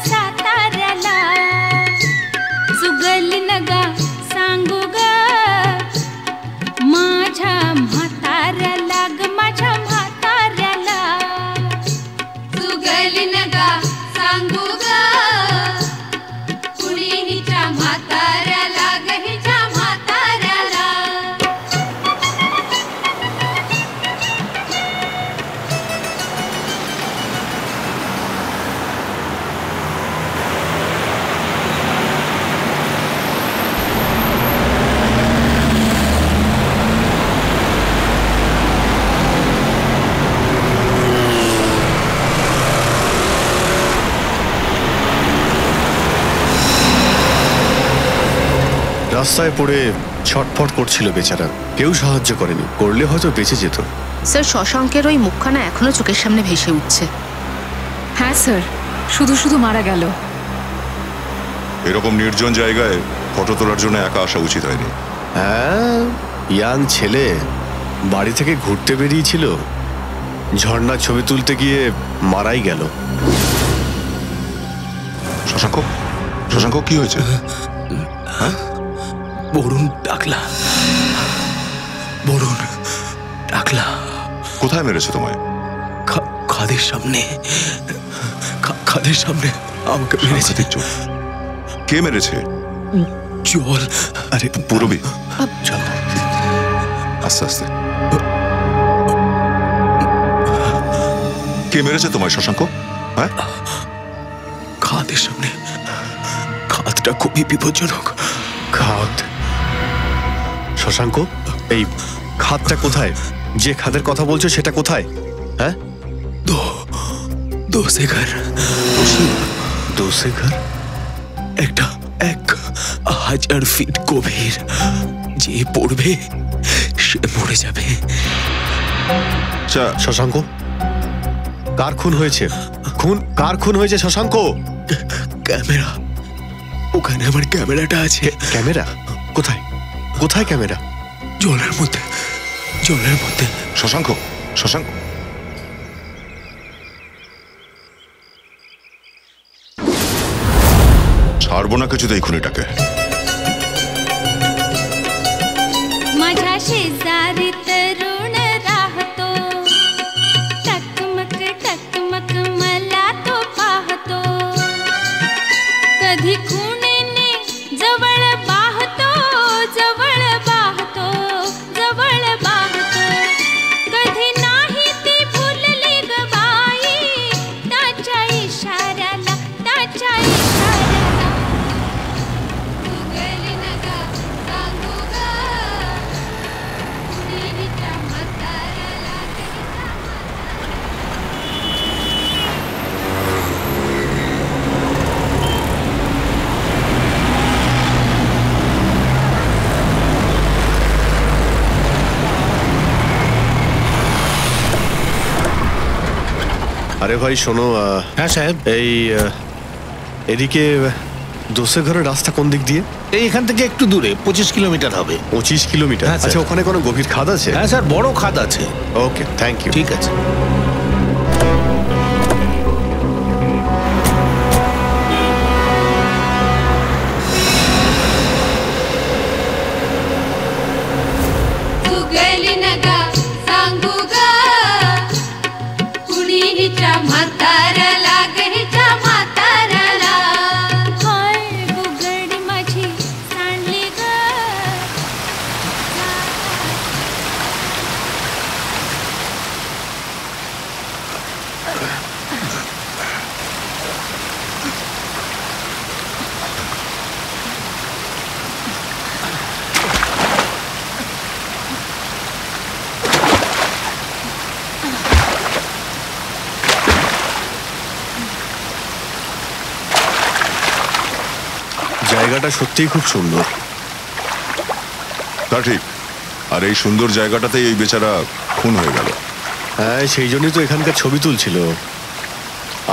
साताऱ्याला जुगल नगा सांगू ग माझ्या म्हाताऱ्याला ग माझ्या म्हाताऱ्याला जुगल नगा सांगू ग कुणी हिच्या म्हाताऱ्याला ग हिच्या म्हाताऱ्याला রাস্তায় পড়ে ছটফট করছিল বেচারা, কেউ সাহায্য করেনি, করলে হয়তো বেঁচে যেত। স্যার শশাঙ্কের ওই মুখখানা এখনো চোখের সামনে ভেসে উঠছে। হ্যাঁ স্যার, শুধু শুধু মারা গেল। এরকম নির্জন জায়গায় ফটো তোলার জন্য একা আসা উচিত হয়নি। হ্যাঁ, ইয়াং ছেলে বাড়ি থেকে ঘুরতে বেরিয়েছিল, ঝর্ণার ছবি তুলতে গিয়ে মারাই গেল। শশাঙ্ক, শশাঙ্ক কি হয়েছে? হ্যাঁ, বরুণ ডাকলা, বরুণ ডাকলা। কোথায় মেরেছে তোমায়? খাদের সামনে, খাদের সামনে আমাকে মেরেছে। কে মেরেছে? জল। আরে পুরবি, আস্তে আস্তে। কে মেরেছে তোমায় শশাঙ্ক? হ্যাঁ, খাদের সামনে। খাদটা খুবই বিপজ্জনক। খাদ? শশাঙ্ক, এই খাদটা কোথায়? যে খাদের কথা বলছো সেটা কোথায়? হ্যাঁ, দোষে ঘর। দোষে ঘর? একটা 1000 ফিট গভীর। যে পড়বে সে মরে যাবে। শশাঙ্ক, কার খুন হয়েছে? কার খুন হয়েছে শশাঙ্ক? ক্যামেরা, ওখানে আমার ক্যামেরাটা আছে। ক্যামেরা কোথায়? কোথায় ক্যামেরা? জলের মধ্যে, জলের মধ্যে। শশাঙ্ক, শশাঙ্ক, ছাড়বো না কিছুতেই খুনিটাকে। माझ्या शेजारी तरुण राहतो, टकमक टकमक मला तो पाहतो, कधी खुणेने जवळ बाहतो, जवळ बाहतो, जवळ बाहतो, कधी नाही ती भुलली ग बाई त्याच्या इशाऱ्याला, त्याच्या इशाऱ्याला जुगल नगा सांगू ग कुणी हिच्या म्हाताऱ्याला ग हिच्या আরে ভাই শোনো। হ্যাঁ সাহেব। এই এদিকে দোষে ঘরের রাস্তা কোন দিক দিয়ে? এইখান থেকে একটু দূরে 25 কিলোমিটার হবে। 25 কিলোমিটার? হ্যাঁ, আচ্ছা, ওখানে কোনো গভীর খাদ আছে? হ্যাঁ স্যার, বড় খাদ আছে। ওকে, থ্যাংক ইউ। ঠিক আছে। जुगल नगा सांगू ग कुणी हिच्या म्हाताऱ्याला ग हिच्या म्हाताऱ्याला हाय बुगडी माझी सांडली ग জায়গাটা সত্যিই খুব সুন্দর। তা ঠিক, আর এই সুন্দর জায়গাটাতেই এই বেচারা খুন হয়ে গেল। হ্যাঁ, সেই জন্যই তো এখানকার ছবি তুলছিল।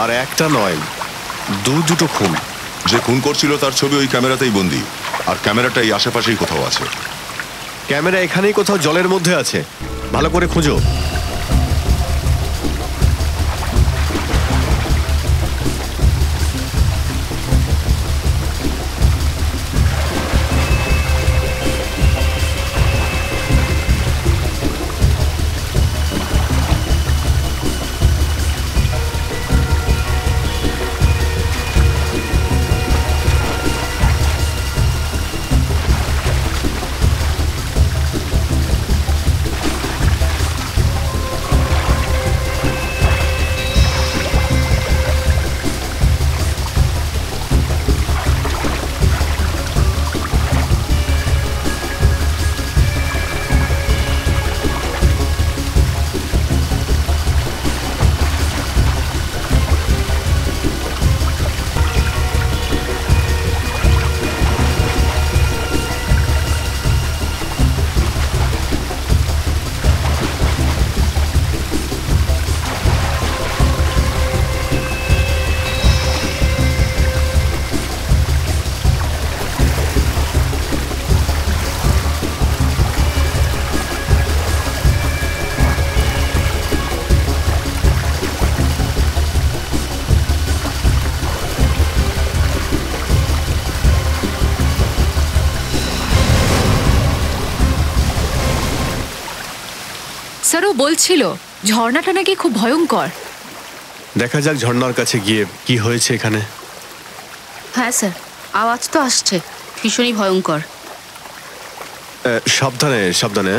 আর একটা নয়, দুটো খুন। যে খুন করছিল তার ছবি ওই ক্যামেরাতেই বন্দি, আর ক্যামেরাটা এই আশেপাশেই কোথাও আছে। ক্যামেরা এখানেই কোথাও জলের মধ্যে আছে, ভালো করে খুঁজো। স্যার ও বলছিল ঝর্ণাটা নাকি খুব ভয়ঙ্কর। দেখা যাক ঝর্ণার কাছে গিয়ে কি হয়েছে এখানে। হ্যাঁ স্যার, আওয়াজ তো আসছে, ভীষণই ভয়ঙ্কর। সাবধানে সাবধানে।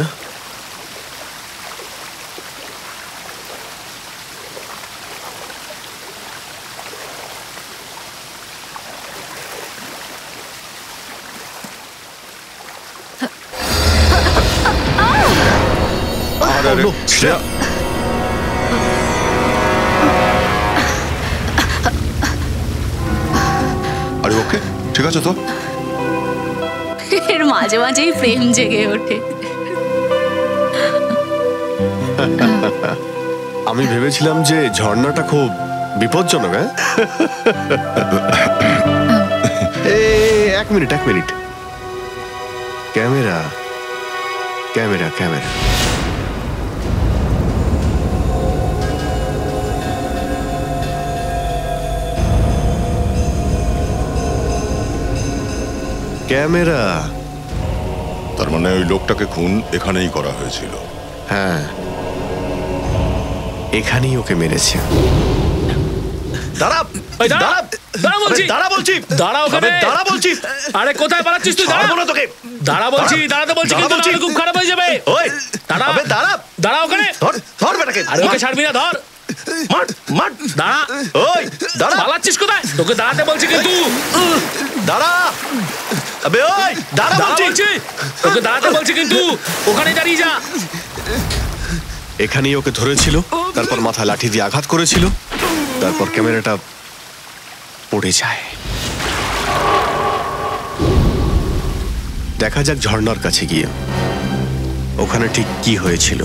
আরে শ্রেয়া, আরে ওকে ঠিক আছে তো? এর মাঝে মাঝেই প্রেম জেগে ওঠে। আমি ভেবেছিলাম যে ঝর্ণাটা খুব বিপজ্জনক। হ্যাঁ, এক মিনিট এক minute. Camera camera camera. Camera. তার মানে ওই লোকটাকে খুন এখানেই করা হয়েছিল। হ্যাঁ, এখানেই ওকে মেরেছে। দাঁড়া দাঁড়া দাঁড়া বলছি, দাঁড়া বলছি, দাঁড়া ওখানে, দাঁড়া বলছি। আরে কোথায় পালাচ্ছিস তুই? দাঁড়া বলো তোকে, দাঁড়া বলছি, দাঁড়াতে বলছি, কিন্তু নাহলে খুব খারাপ হয়ে যাবে। ওই দাঁড়া, দাঁড়া দাঁড়া ওখানে, ধর ধর বেটাকে। আরে ওকে ছাড়বি না, ধর, মার মার, দাঁড়া। ওই দাঁড়া, পালাচ্ছিস কোথায়? তোকে দাঁড়াতে বলছি কিন্তু। দাঁড়া, আবে ওই দাঁড়া বলছি, তোকে দাঁড়াতে বলছি কিন্তু, ওখানে দাঁড়িয়ে যা। এখানেই ওকে ধরেছিল, তারপর মাথায় লাঠি দিয়ে আঘাত করেছিল, তারপর ক্যামেরাটা পড়ে যায়। দেখা যাক ঝর্ণার কাছে গিয়ে ওখানে ঠিক কি হয়েছিল।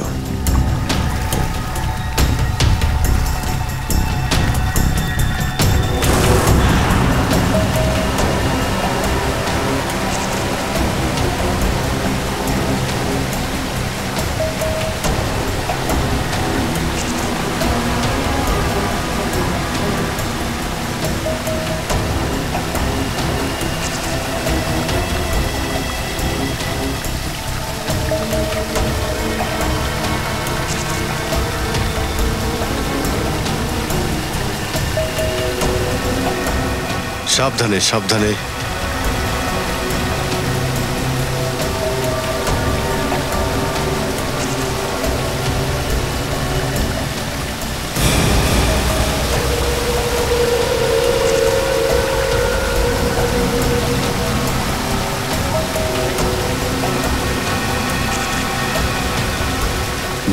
সাবধানে সাবধানে।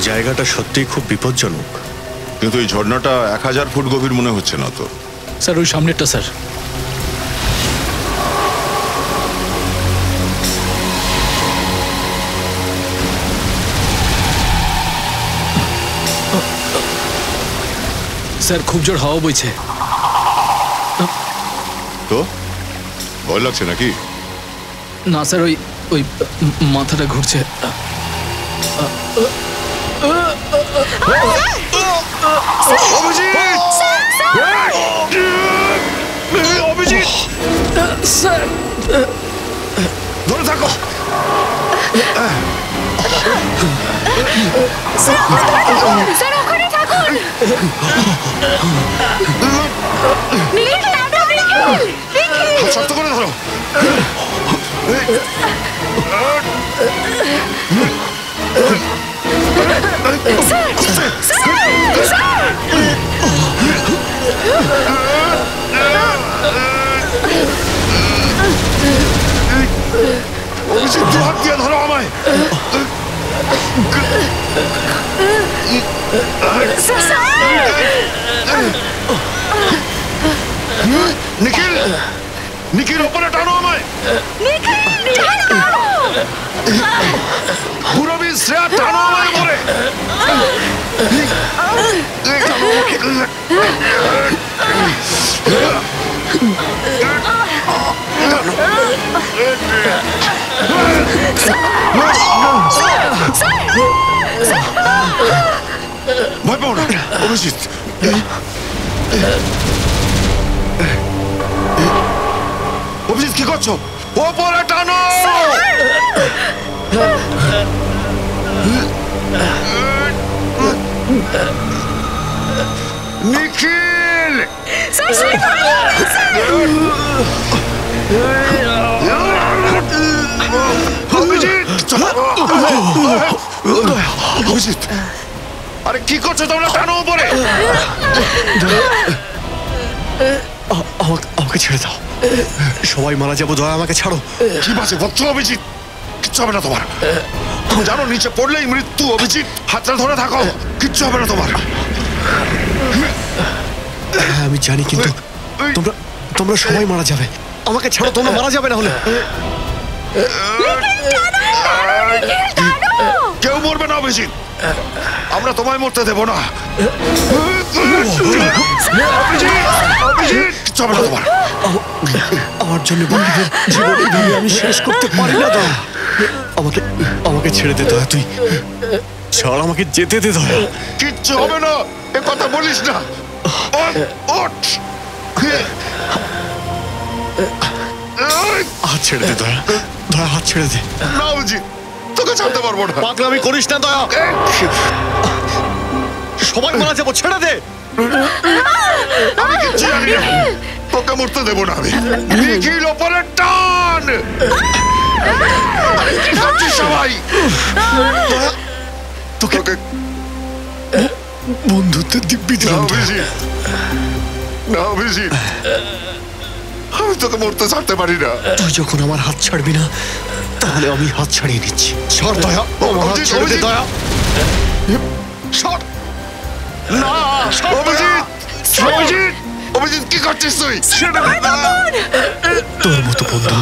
জায়গাটা সত্যিই খুব বিপজ্জনক। কিন্তু এই ঝর্ণাটা 1000 ফুট গভীর মনে হচ্ছে না তো? স্যার ওই সামনেরটা স্যার। স্যার খুব জোর হাওয়া বইছে। তো ভয় লাগছে নাকি? না স্যার, ওই ওই মাথাটা ঘুরছে। অভিজিৎ স্যার, ধরে থাকো। স্যার ওখানে থাকুন। নিখিল, দাদা, নিখিল। শক্ত করে ধরো। অভিজিৎ, দু হাত দিয়ে ধরো আমায়। নিখিল, নিখিল ওপরে টানো আমায়। পুরবী, শ্রেয়া টানো আমায় উপরে। ভয় পাও না অভিজিৎ। অভিজিৎ কি করছো? ওপরে টানো। নিখিল অভিজিৎ, আরে কি করছো তোমরা? টানো উপরে। আমাকে ছেড়ে দাও, সবাই মারা যাবো, দয়া আমাকে ছাড়ো। কি বাজে বকছো অভিজিৎ? কিচ্ছু হবে না তোমার। তুমি জানো নিচে পড়লেই মৃত্যু। অভিজিৎ, হাতটা ধরে থাকো, কিচ্ছু হবে না তোমার। হ্যাঁ আমি জানি, কিন্তু তোমরা তোমরা সবাই মারা যাবে। আমাকে ছাড়ো, তোমরা মারা যাবে না হলে। কেউ মরবে না অভিজিৎ, আমরা তোমায় মরতে দেবো না। কিচ্ছু হবে না তোমার। আমার জন্য বন্ধুদের জীবন এইভাবে আমি শেষ করতে পারি না। দয়া, আমাকে আমাকে ছেড়ে দে দয়া, তুই ছাড়, আমাকে যেতে দে দয়া। কিচ্ছু হবে না, এ কথা বলিস না। ওঠ, হাত ছেড়ে দে দয়া, দয়া হাত ছেড়ে দে। না অভিজিৎ, তোকে ছাড়তে পারবো না। পাগলামি করিস না দয়া, সবাই মারা যাবো, ছেড়ে দে। আমি কিচ্ছু জানি না, তোকে মরতে দেবো না আমি। নিখিল ওপরে টান। কি করছিস সবাই? তোকে বন্ধুত্বের দিব্যি না দিলাম। অভিজিৎ, না অভিজিৎ, আমি তোকে মরতে ছাড়তে পারি না। তুই যখন আমার হাত ছাড়বি না, তাহলে আমি হাত ছাড়িয়ে নিচ্ছি। ছাড় দয়া, আমার হাত ছেড়ে দে দয়া। সর না অভিজিৎ, অভিজিৎ, অভিজিৎ কি করছিস তুই? তোর মতো বন্ধু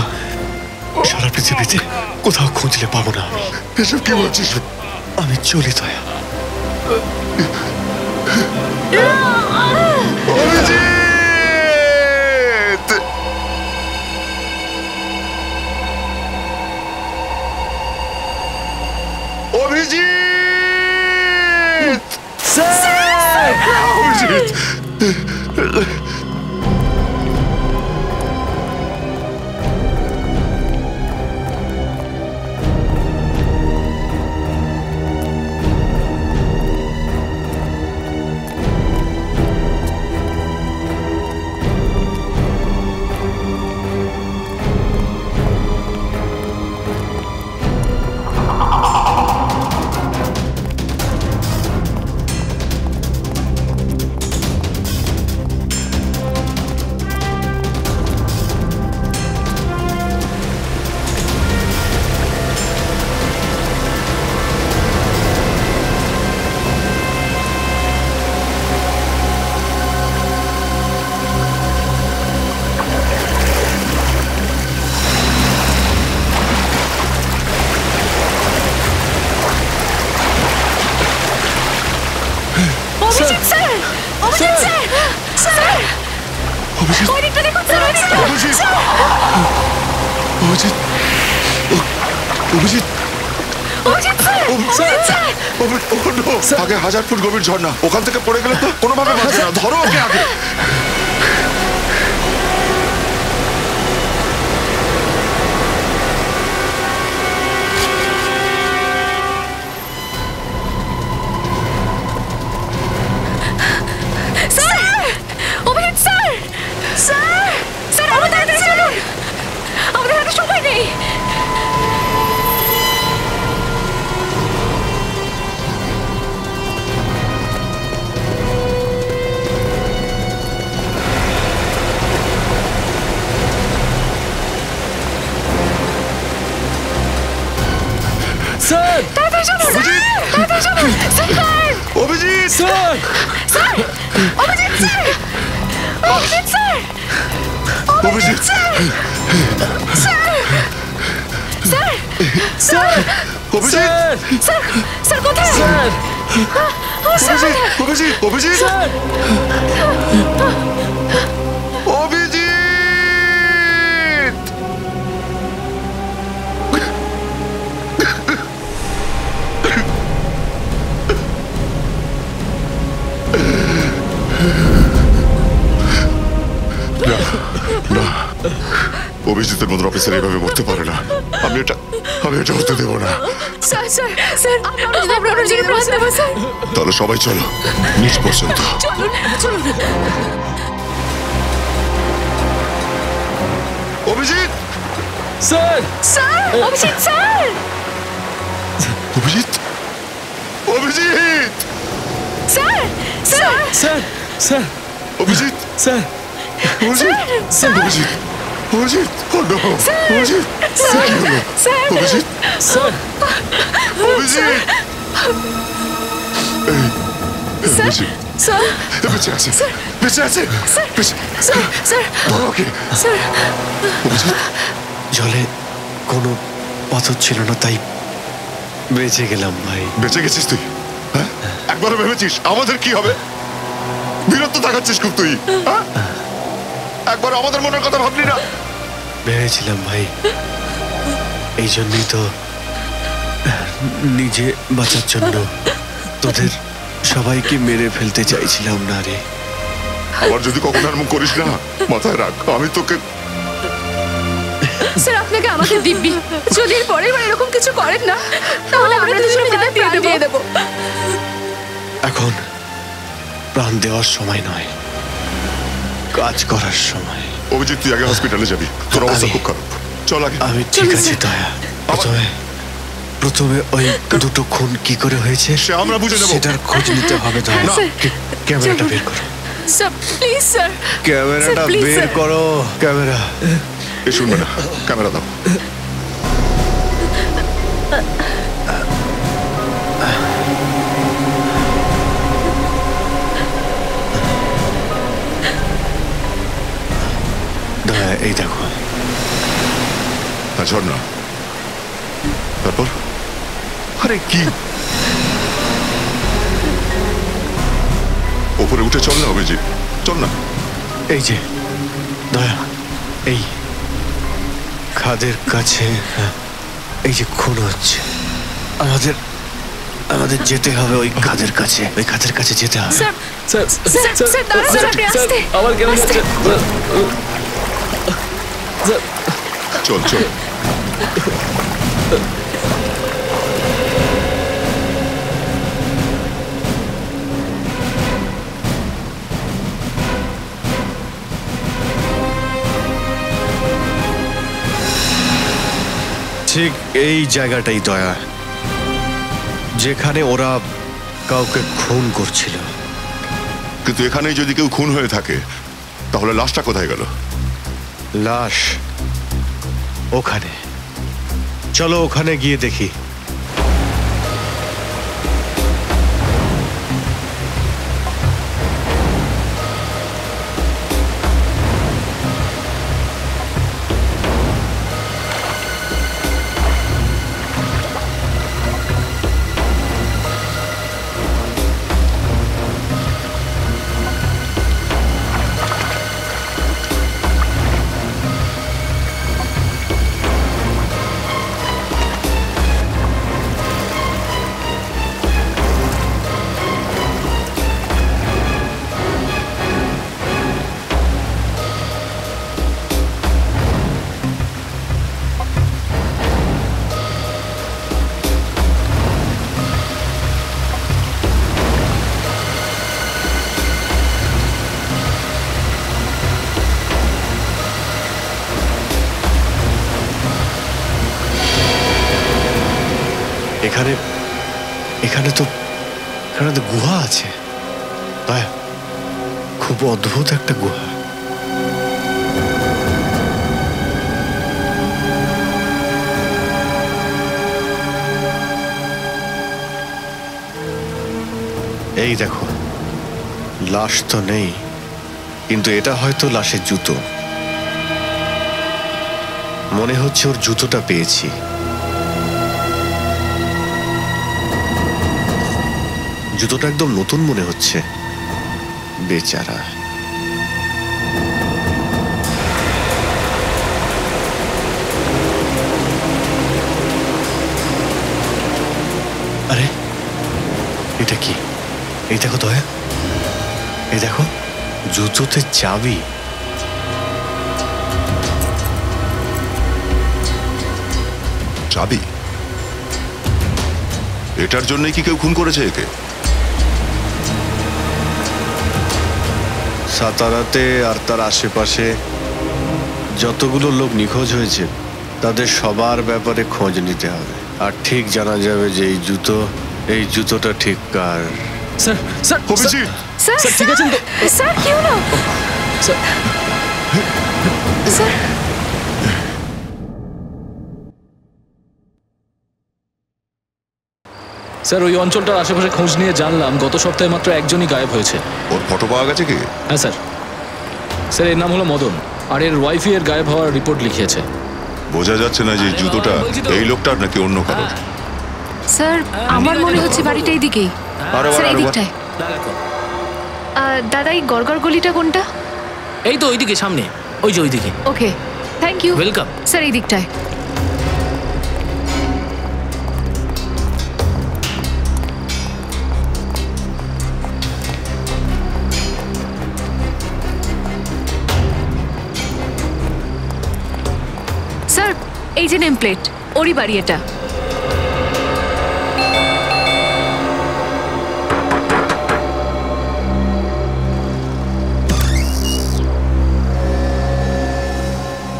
সারা পৃথিবীতে কোথাও খুঁজলে পাবো না। এসব কি বলছিস? আমি চলি দয়া। অভিজিৎ, অভিজিৎ, অভিজিৎ, আগে 1000 ফুট গভীর ঝর্ণা, ওখান থেকে পড়ে গেলে তো কোনোভাবে বাঁচবে না। ধরো ওকে আগে। Abhijit sir, Abhijit sir, Abhijit sir, Abhijit sir, sir, Abhijit sir, sir কোথায়? Sir, Abhijit, Abhijit, Abhijit sir, Abhijit. অভিজিতের মতো অফিসার এইভাবে মরতে পারে না। আমি এটা হতে দেবো না। স্যার স্যার স্যার আপনার জন্য প্রাণ দেবো স্যার। তাহলে সবাই চলো নিচ পর্যন্ত। চলুন চলুন। Abhijit sir sir Abhijit sir. Abhijit Abhijit sir sir sir sir Abhijit sir Abhijit Abhijit Abhijit Abhijit sir Abhijit sir Abhijit Abhijit sir বেঁচে আছে বেঁচে আছে বেঁচে স্যার স্যার ধরো ওকে। স্যার অভিজিৎ জলে কোনো পাথর ছিল না, তাই বেঁচে গেলাম ভাই। বেঁচে গেছিস তুই? হ্যাঁ একবারও ভেবেছিস আমাদের কি হবে? বীরত্ব দেখাচ্ছিস খুব তুই। হ্যাঁ একবার আমাদের মনের কথা ভাবলি না? ভেবেছিলাম ভাই, এই জন্যই তো নিজে বাঁচার জন্য তোদের সবাইকে মেরে ফেলতে চাইছিলাম না রে। আবার যদি কখনো এমন করিস না মাথায় রাখ আমি তোকে। স্যার আপনাকে আমাকে দিব্যি, যদি এর পরের বার এরকম কিছু করেন না তাহলে আমরা দুজনে প্রাণ দিয়ে দেবো। এখন প্রাণ দেওয়ার সময় নয়, কাজ করার সময়। অভিজিৎ তুই আগে হসপিটালে যাবি, তোর অবস্থা খুব খারাপ। চল আগে। আমি ঠিক আছে দয়া। প্রথমে ওই দুটো খুন কি করে হয়েছে সে আমরা বুঝে নেব। সেটার খোঁজ নিতে হবে দয়া। না। ক্যামেরাটা বের করো, স্যার প্লিজ স্যার। ক্যামেরাটা Sir, please, বের sir. করো। ক্যামেরা এ শুনবে না, ক্যামেরা দাও। দয়া এই দেখো। হ্যাঁ ঝর্ণা, তারপর? আরে কি ওপরে উঠে চল না অভিজিৎ, চল না। এই যে দয়া, এই খাদের কাছে এই যে খুন হচ্ছে, আমাদের আমাদের যেতে হবে ওই খাদের কাছে, ওই খাদের কাছে যেতে হবে। স্যার স্যার স্যার স্যার দাঁড়ান স্যার, আপনি আসতে। আমার কেন আস্তে। চল চল। ঠিক এই জায়গাটাই দয়া, যেখানে ওরা কাউকে খুন করছিল। কিন্তু এখানেই যদি কেউ খুন হয়ে থাকে তাহলে লাশটা কোথায় গেল? লাশ ওখানে, চলো ওখানে গিয়ে দেখি। এখানে এখানে তো গুহা আছে, দয়া, খুব অদ্ভুত একটা গুহা। এই দেখো, লাশ তো নেই, কিন্তু এটা হয়তো লাশের জুতো। মনে হচ্ছে ওর জুতোটা পেয়েছি। জুতোটা একদম নতুন মনে হচ্ছে, বেচারা। আরে এটা কি? এই দেখো দয়া, এই দেখো, জুতোতে চাবি। চাবি? এটার জন্যই কি কেউ খুন করেছে একে? সাতারাতে আর তার আশেপাশে যতগুলো লোক নিখোঁজ হয়েছে তাদের সবার ব্যাপারে খোঁজ নিতে হবে, আর ঠিক জানা যাবে যে এই জুতোটা ঠিক কার। Sir sir Abhijit, sir sir ঠিক আছেন তো? স্যার কি হলো? স্যার স্যার স্যার ওই অঞ্চলটার আশেপাশে খোঁজ নিয়ে জানলাম গত সপ্তাহে মাত্র একজনই গায়েব হয়েছে। ওর ফটো পাওয়া গেছে কি? হ্যাঁ স্যার। স্যার এর নাম হলো মদন, আর এর ওয়াইফই এর গায়েব হওয়ার রিপোর্ট লিখিয়েছে। বোঝা যাচ্ছে না যে জুতোটা এই লোকটার নাকি অন্য কারোর। স্যার আমার মনে হচ্ছে বাড়িটা এইদিকেই। স্যার এই দিকটায়। দাদা এই গড়গড় গলিটা কোনটা? এই তো ওইদিকে সামনে, ওই যে ওইদিকে। Okay thank you. Welcome. Sir এই দিকটায়। স্যার এই যে নেম প্লেট, ওরই বাড়ি এটা।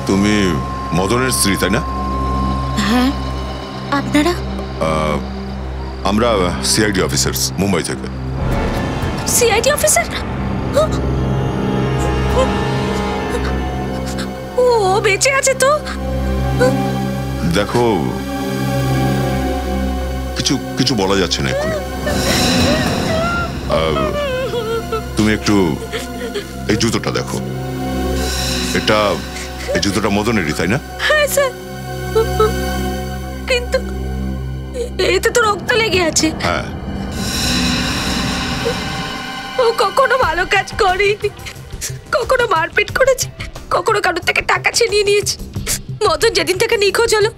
তুমি মদনের স্ত্রী তাই না? হ্যাঁ আপনারা? আমরা সিআইডি অফিসার্স, মুম্বাই থেকে। CID officer? ও বেঁচে আছে তো? দেখো, কিছু বলা যাচ্ছে না এক্ষুনি। তুমি একটু এই জুতোটা দেখো। এই জুতোটা মদনেরই তাই না? হ্যাঁ স্যার, কিন্তু এতে তো রক্ত লেগে আছে। হ্যাঁ। ও কখনো ভালো কাজ করেনি, কখনো মারপিট করেছে, কখনো কারোর থেকে টাকা ছিনিয়ে নিয়েছে। মদন যেদিন থেকে নিখোঁজ হলো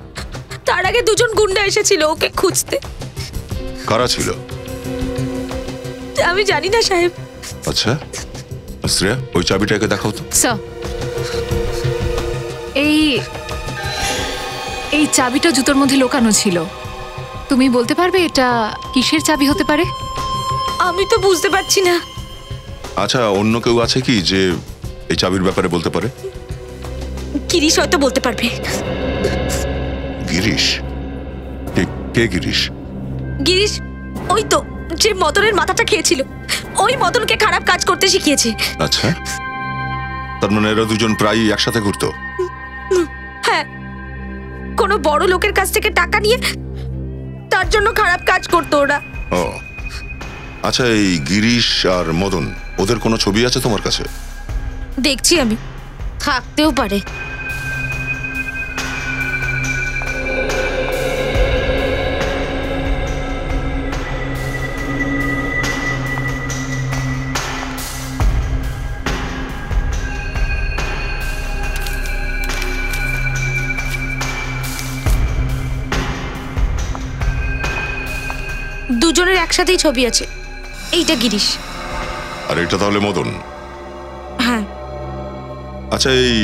তার আগে দুজন গুন্ডা এসেছিল ওকে খুঁজতে। কারা ছিল? আমি জানি না সাহেব। আচ্ছা শ্রেয়া, ওই চাবিটাকে দেখাও তো। স্যার এই চাবিটা জুতোর মধ্যে লুকানো ছিল। তুমি বলতে পারবে এটা কিসের চাবি হতে পারে? আমি তো বুঝতে পারছি না। আচ্ছা, অন্য কেউ আছে কি যে এই চাবির ব্যাপারে বলতে পারে? গিরিশ হয়তো বলতে পারবে। গিরিশ? কে গিরিশ? গিরিশ ওই তো যে মদনের মাথাটা খেয়েছিল, ওই মদনকে খারাপ কাজ করতে শিখিয়েছে। আচ্ছা, তার মানে এরা দুজন প্রায়ই একসাথে ঘুরতো? হ্যাঁ, কোনো বড় লোকের কাছ থেকে টাকা নিয়ে তার জন্য খারাপ কাজ করতো ওরা। ও আচ্ছা, এই গিরিশ আর মদন, ওদের কোনো ছবি আছে তোমার কাছে? দেখছি আমি, থাকতেও পারে। দুজনের একসাথেই ছবি আছে। এইটা গিরিশ আর এটা তাহলে মদন? হ্যাঁ। আচ্ছা, এই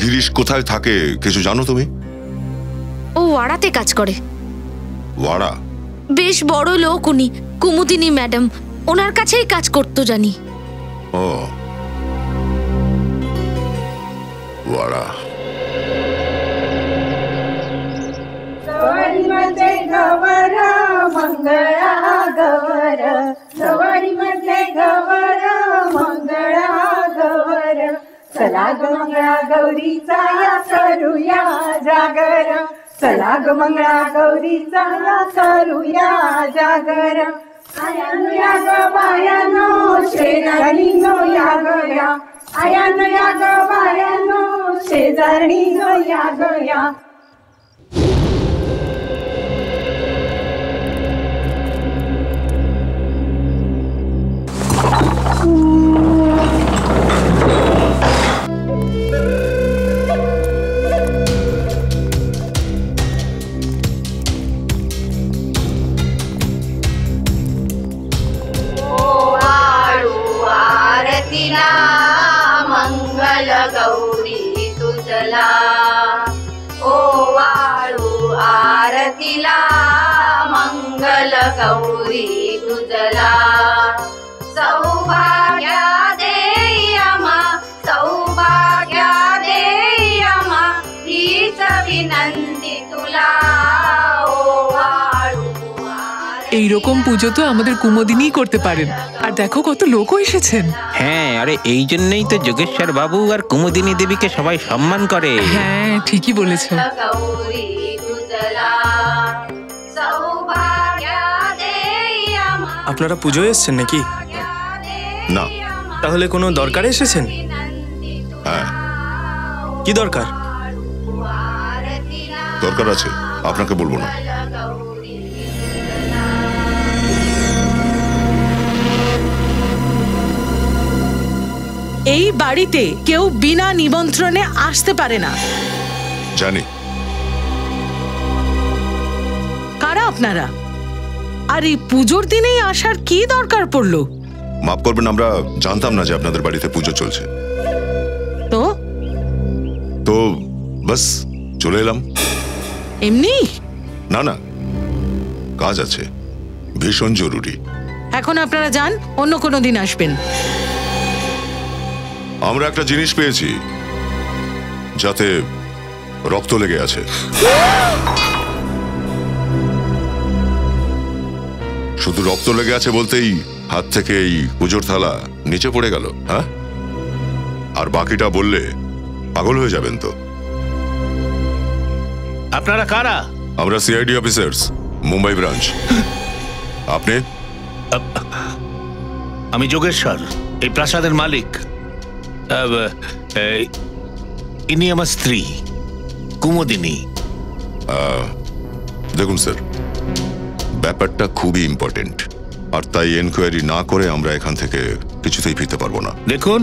গিরিশ কোথায় থাকে কিছু জানো তুমি? ও ওয়াড়াতে কাজ করে। ওয়াড়া? বেশ বড় লোক উনি, কুমুদিনী ম্যাডাম, ওনার কাছেই কাজ করতো জানি। ও ওয়াড়া। मध्ये गवर मंगळा गवर, मध्ये गवर मंगळा गवर, चला ग मंगळा गौरीचा या करूया जागर, चला ग मंगळा गौरीचा या करूया जागर. आयानो या ग बायानो शेजारी नो या गया, आयानो या ग बायानो शेजारी नो या गया. मंगल गौरी तुझला, ओ आरतीला मंगल गौरी तुझला सौभाग्य देयमा सौभाग्य देयमा हीच विनंती तुला এইরকম পুজো তো আমাদের কুমোদিনী করতে পারেন। আর দেখো কত লোকও এসেছেন। হ্যাঁ, আরে এই জন্যই তো যোগেশ্বর বাবু আর কুমোদিনী দেবীকে সবাই সম্মান করে। হ্যাঁ, ঠিকই বলেছো। আপনারা পুজোয় এসেছেন নাকি? না। তাহলে কোনো দরকারে এসেছেন? হ্যাঁ। কি দরকার? দরকার আছে, আপনাকে বলবো না। এই বাড়িতে কেউ বিনা নিমন্ত্রণে আসতে পারে না। জানি। কারা আপনারা? আর এই পুজোর দিনেই আসার কি দরকার পড়লো? মাফ করবেন, আমরা জানতাম না যে আপনাদের বাড়িতে পুজো চলছে। তো তো বাস চলে এলাম। এমনি? না না, কাজ আছে, ভীষণ জরুরি। এখন আপনারা যান, অন্য কোনো দিন আসবেন। আমরা একটা জিনিস পেয়েছি যাতে রক্ত লেগে আছে। শুধু রক্ত লেগে আছে বলতেই হাত থেকে এই পুজোর থালা নিচে পড়ে গেল। হ্যাঁ, আর বাকিটা বললে পাগল হয়ে যাবেন তো। আপনারা কারা? আমরা সিআইডি অফিসার্স, মুম্বাই ব্রাঞ্চ। আপনি? আমি যোগেশ্বর, এই প্রাসাদের মালিক। ইনি আমার স্ত্রী কুমোদিনী। দেখুন স্যার, ব্যাপারটা খুবই ইম্পর্টেন্ট, আর তাই এনকোয়ারি না করে আমরা এখান থেকে কিছুতেই ফিরতে পারবো না। দেখুন,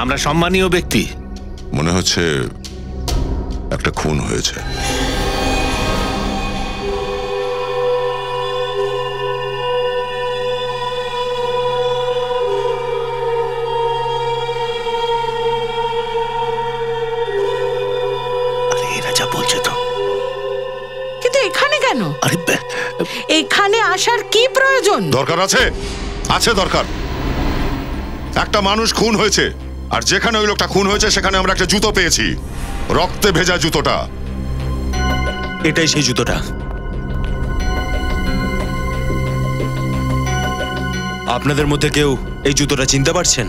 আমরা সম্মানীয় ব্যক্তি। মনে হচ্ছে একটা খুন হয়েছে। এখানে আসার কি প্রয়োজন? দরকার আছে, আছে দরকার। একটা মানুষ খুন হয়েছে, আর যেখানে ওই লোকটা খুন হয়েছে সেখানে আমরা একটা জুতো পেয়েছি, রক্তে ভেজা জুতোটা। এটাই সেই জুতোটা। আপনাদের মধ্যে কেউ এই জুতোটা চিনতে পারছেন?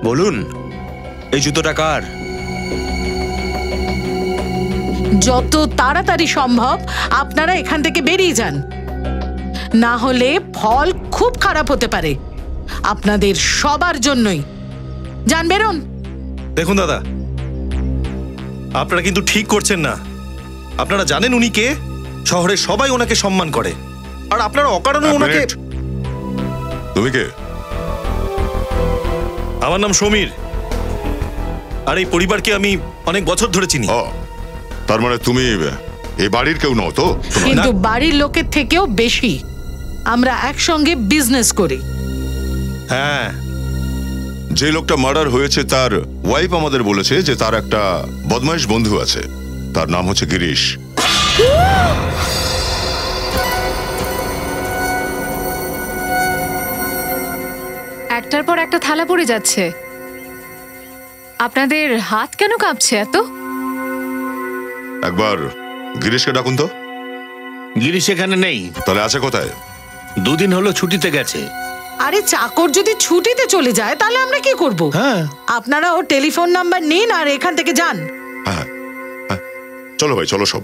বলুন, এই জুতোটা কার? যত তাড়াতাড়ি সম্ভব আপনারা এখান থেকে বেরিয়ে যান, না হলে ফল খুব খারাপ হতে পারে আপনাদের সবার জন্যই। যান, বেরোন। দেখুন দাদা, আপনারা কিন্তু ঠিক করছেন না। আপনারা জানেন উনি কে? শহরে সবাই ওনাকে সম্মান করে, আর আপনারা অকারণে ওনাকে। তুমি কে? আমার নাম সমীর, আর এই পরিবারকে আমি অনেক বছর ধরে চিনি। তার মানে তুমি এই বাড়ির কেউ নও তো? কিন্তু বাড়ির লোকের থেকেও বেশি আমরা একসঙ্গে বিজনেস করি। হ্যাঁ, যে লোকটা মার্ডার হয়েছে তার ওয়াইফ আমাদের বলেছে যে তার একটা বদমাইশ বন্ধু আছে, তার নাম হচ্ছে গিরিশ। একটার পর একটা থালা পড়ে যাচ্ছে। আপনাদের হাত কেন কাঁপছে এত? একবার গিরিশকে ডাকুন তো। গিরিশ এখানে নেই। তাহলে আছে কোথায়? দুদিন হলো ছুটিতে গেছে। আরে চাকর যদি ছুটিতে চলে যায় তাহলে আমরা কি করব? আপনারা ওর টেলিফোন নাম্বার নিন আর এখান থেকে যান। হ্যাঁ, চলো ভাই, চলো সব।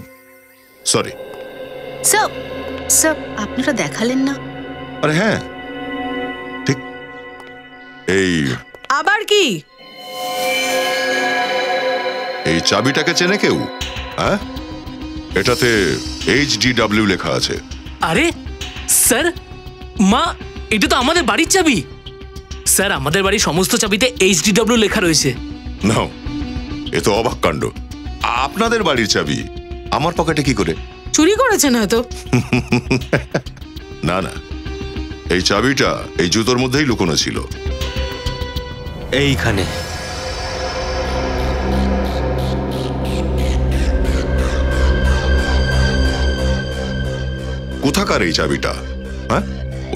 সরি স্যার, আপনারা দেখালেন না? আরে হ্যাঁ, ঠিক। এই আবার কি? এই চাবিটাকে চেনে কেউ? হ্যাঁ, এটাতে HDW লেখা আছে। আরে স্যার, মা, এটা তো আমাদের বাড়ির চাবি। স্যার, আমাদের বাড়ির সমস্ত চাবিতে HDW লেখা রয়েছে। নাও, এ তো অবাক কাণ্ড। আপনাদের বাড়ির চাবি আমার পকেটে কি করে? চুরি করেছেন হয়তো। না না, এই চাবিটা এই জুতোর মধ্যেই লুকোনো ছিল। এইখানে। কোথাকার এই চাবিটা? হ্যাঁ,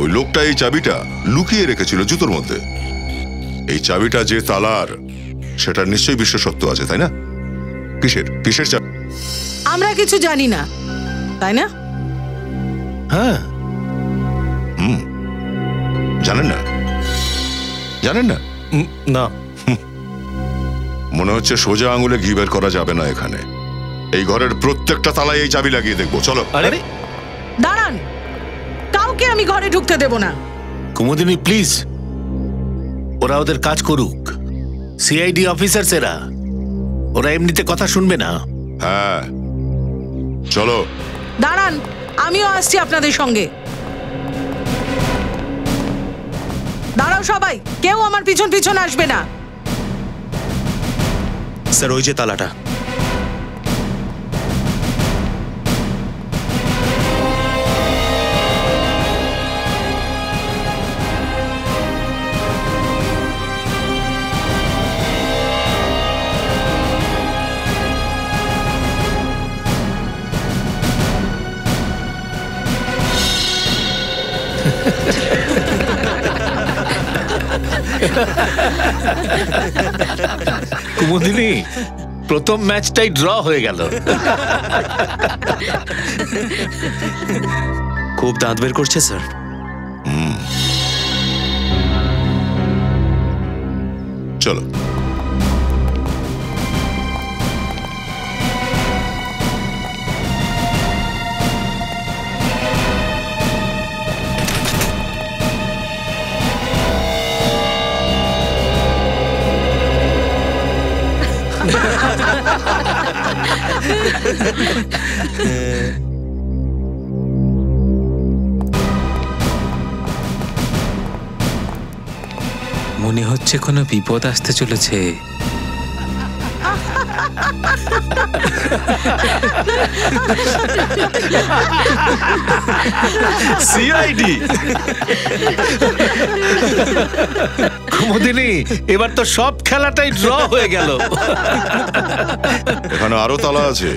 ওই লোকটা এই চাবিটা লুকিয়ে রেখেছিল জুতোর মধ্যে। এই চাবিটা যে তালার, সেটা নিশ্চয়ই বিশেষত্ব আছে, তাই না? কিসের কিসের চাবি? আমরা কিছু জানি না, তাই না? হ্যাঁ। জানেন না? জানেন না? না। মনে হচ্ছে সোজা আঙুলে ঘি বের করা যাবে না এখানে। এই ঘরের প্রত্যেকটা তালায় এই চাবি লাগিয়ে দেখবো। চলো। আরে দাঁড়ান, কাউকে আমি ঘরে ঢুকতে দেব না। কুমুদিনী প্লিজ, ওরা ওদের কাজ করুক। সিআইডি অফিসার এরা, ওরা এমনিতে কথা শুনবে না। হ্যাঁ, চলো। দাঁড়ান, আমিও আসছি আপনাদের সঙ্গে। দাঁড়াও সবাই, কেউ আমার পিছন পিছন আসবে না। স্যার, ওই যে তালাটা। কুমুদিনী, প্রথম ম্যাচটাই ড্র হয়ে গেল। খুব দাঁত বের করছে স্যার। চলো। মনে হচ্ছে কোনো বিপদ আসতে চলেছে। সিআইডি। কুমুদিনী, এবার তো সব খেলাটাই ড্র হয়ে গেল। এখানে আরো তালা আছে।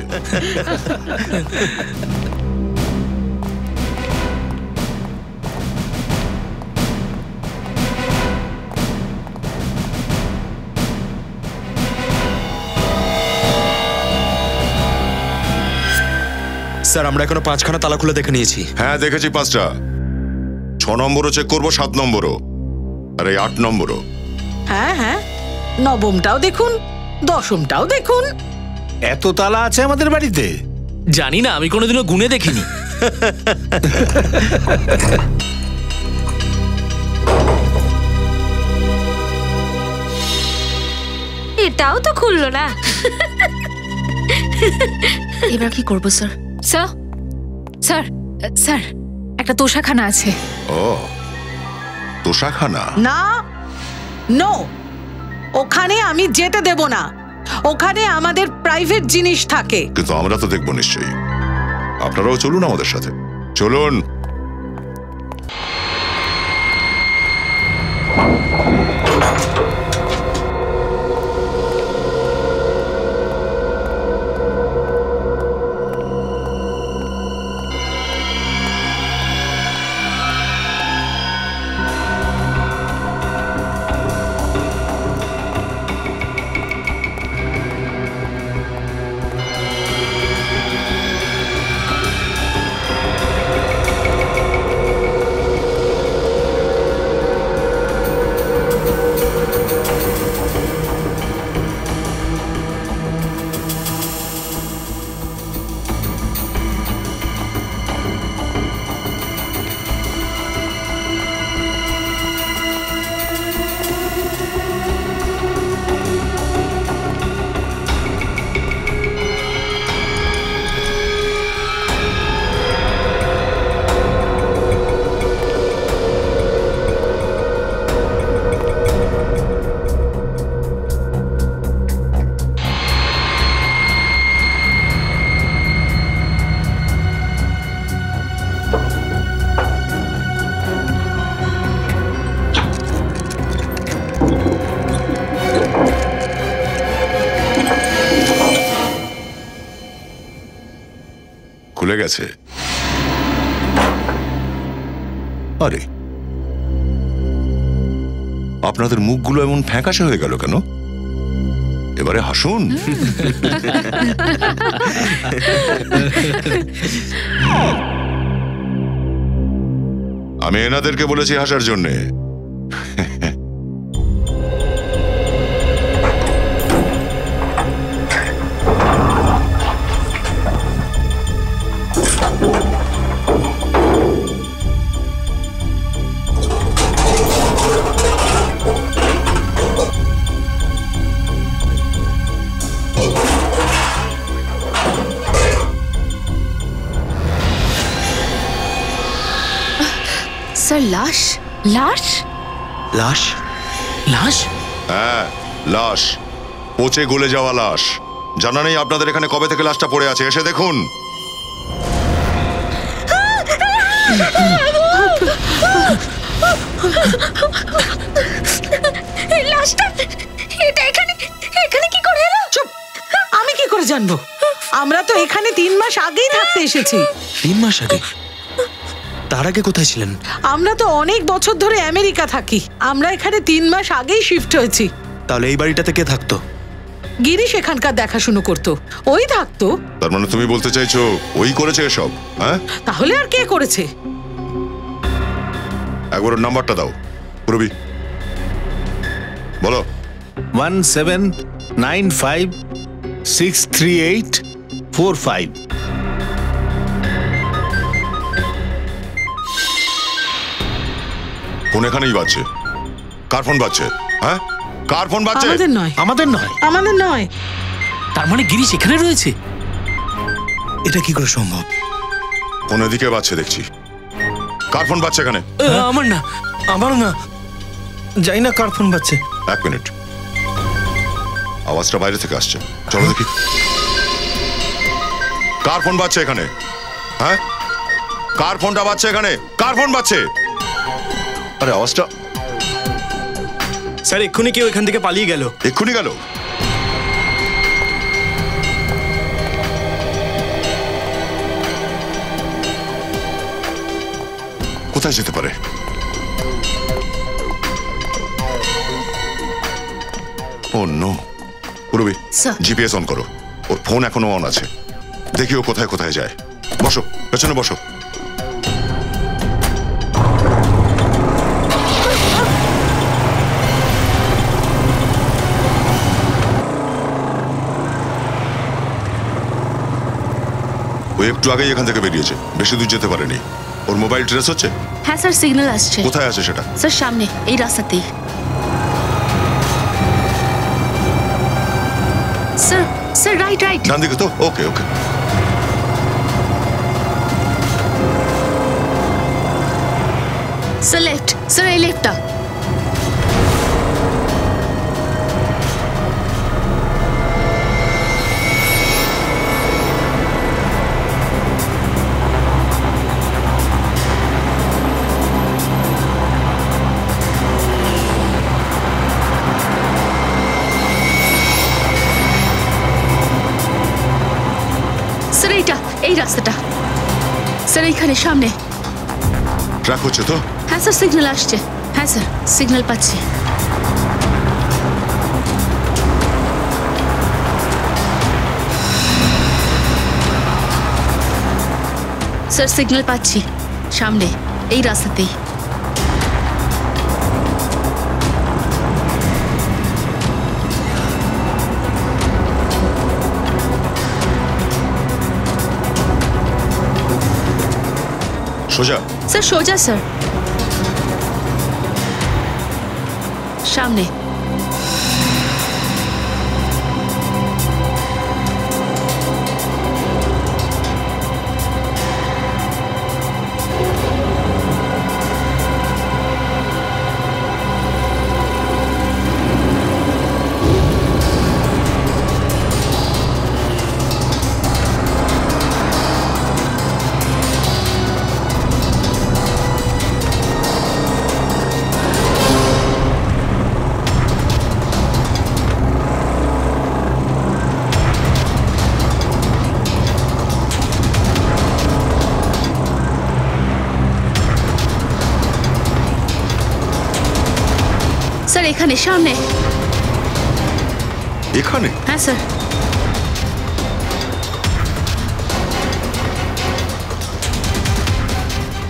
স্যার, আমরা এখনো 5খানা তালা খুলে দেখে নিয়েছি। হ্যাঁ, দেখেছি 5টা। 6 নম্বরও চেক করবো, 7 নম্বরও, আর এই 8 নম্বরও। হ্যাঁ হ্যাঁ, নবমটাও দেখুন, দশমটাও দেখুন। এত তালা আছে আমাদের বাড়িতে? জানি না, আমি কোনোদিনও গুনে দেখিনি। এটাও তো খুললো না। এবার কি করবো স্যার? স্যার স্যার স্যার, একটা তোষাখানা আছে। ও, তোষাখানা? না, নো, ওখানে আমি যেতে দেব না। ওখানে আমাদের প্রাইভেট জিনিস থাকে। কিন্তু আমরা তো দেখবো নিশ্চয়ই। আপনারাও চলুন আমাদের সাথে, চলুন। খুলে গেছে। আরে আপনাদের মুখগুলো এমন ফ্যাকাশে হয়ে গেল কেন? এবারে হাসুন। আমি এনাদেরকে বলেছি হাসার জন্যে। স্যার লাশ লাশ লাশ লাশ? হ্যাঁ লাশ, পচে গলে যাওয়া লাশ। জানা নেই আপনাদের এখানে কবে থেকে লাশটা পড়ে আছে, এসে দেখুন। লাশটা এটা এখানে এখানে কি করে এলো? চুপ, আমি কি করে জানবো? আমরা তো এখানে 3 মাস আগেই থাকতে এসেছি। 3 মাস আগে? তার আগে কোথায় ছিলেন? আমরা তো অনেক বছর ধরে আমেরিকা থাকি। আমরা এখানে 3 মাস আগেই শিফট হয়েছি। তাহলে এই বাড়িটাতে কে থাকতো? গিরিশ এখানকার দেখাশুনো করতো, ওই থাকতো। তার মানে তুমি বলতে চাইছো ওই করেছে এসব? হ্যাঁ, তাহলে আর কে করেছে? একবার ওর নাম্বারটা দাও পুরবি, বলো। 1795638445। ফোন এখানেই বাজছে। কার ফোন বাজছে? হ্যাঁ, কার ফোন বাজছে? আমাদের নয়। আমাদের নয়? আমাদের নয়। তার মানে গিরিশ এখানে রয়েছে? এটা কি করে সম্ভব? ফোন এদিকে বাজছে দেখছি। কার ফোন বাজছে এখানে? আমার না, আমার না, যাই না কার ফোন বাজছে। 1 মিনিট, আওয়াজটা বাইরে থেকে আসছে, চলো দেখি। কার ফোন বাজছে এখানে? হ্যাঁ, কার ফোনটা বাজছে এখানে? কার ফোন বাজছে? আরে আওয়াজটা। স্যার এক্ষুনি কেউ এখান থেকে পালিয়ে গেল। এক্ষুনি গেল? কোথায় যেতে পারে? ও নো। পুরবি, জিপিএস অন করো। ওর ফোন এখনো অন আছে, দেখি ও কোথায় কোথায় যায়। বসো, পেছনে বসো। ও একটু আগেই এখান থেকে বেরিয়েছে, বেশি দূর যেতে পারেনি। ওর মোবাইল ট্রেস হচ্ছে? হ্যাঁ স্যার, সিগন্যাল আসছে। কোথায় আছে সেটা? স্যার সামনে, এই রাস্তাতেই। Sir sir right right. ডান দিকে তো? Okay okay. Sir left, sir এই লেফটটা। স্যার এইটা, এই রাস্তাটা স্যার, এইখানে সামনে। ট্র্যাক হচ্ছে তো? হ্যাঁ স্যার, সিগন্যাল আসছে। হ্যাঁ স্যার, সিগন্যাল পাচ্ছি। স্যার সিগন্যাল পাচ্ছি, সামনে এই রাস্তাতেই। সোজা? স্যার সোজা স্যার, সামনে। এখানে সামনে। এখানে? হ্যাঁ স্যার।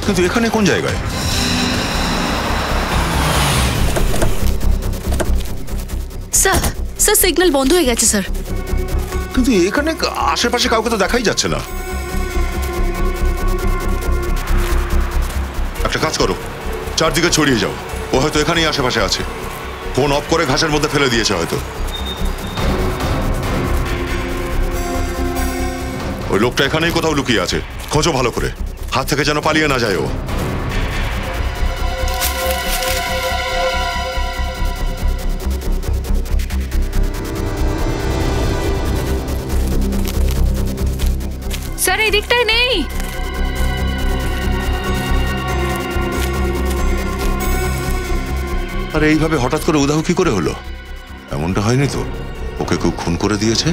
কিন্তু এখানে কোন জায়গায়? স্যার স্যার সিগন্যাল বন্ধ হয়ে গেছে স্যার। কিন্তু এখানে আশেপাশে কাউকে তো দেখাই যাচ্ছে না। একটা কাজ করো, চারদিকে ছড়িয়ে যাও। ও হয়তো এখানেই আশেপাশে আছে। ফোন অফ করে ঘাসের মধ্যে ফেলে দিয়েছে হয়তো। ওই লোকটা এখানেই কোথাও লুকিয়ে আছে, খোঁজো ভালো করে, হাত থেকে যেন পালিয়ে না যায় ও। স্যার এই দিকটায় নেই। আর এইভাবে হঠাৎ করে উধাও কি করে হলো? এমনটা হয়নি তো? ওকে কেউ খুন করে দিয়েছে?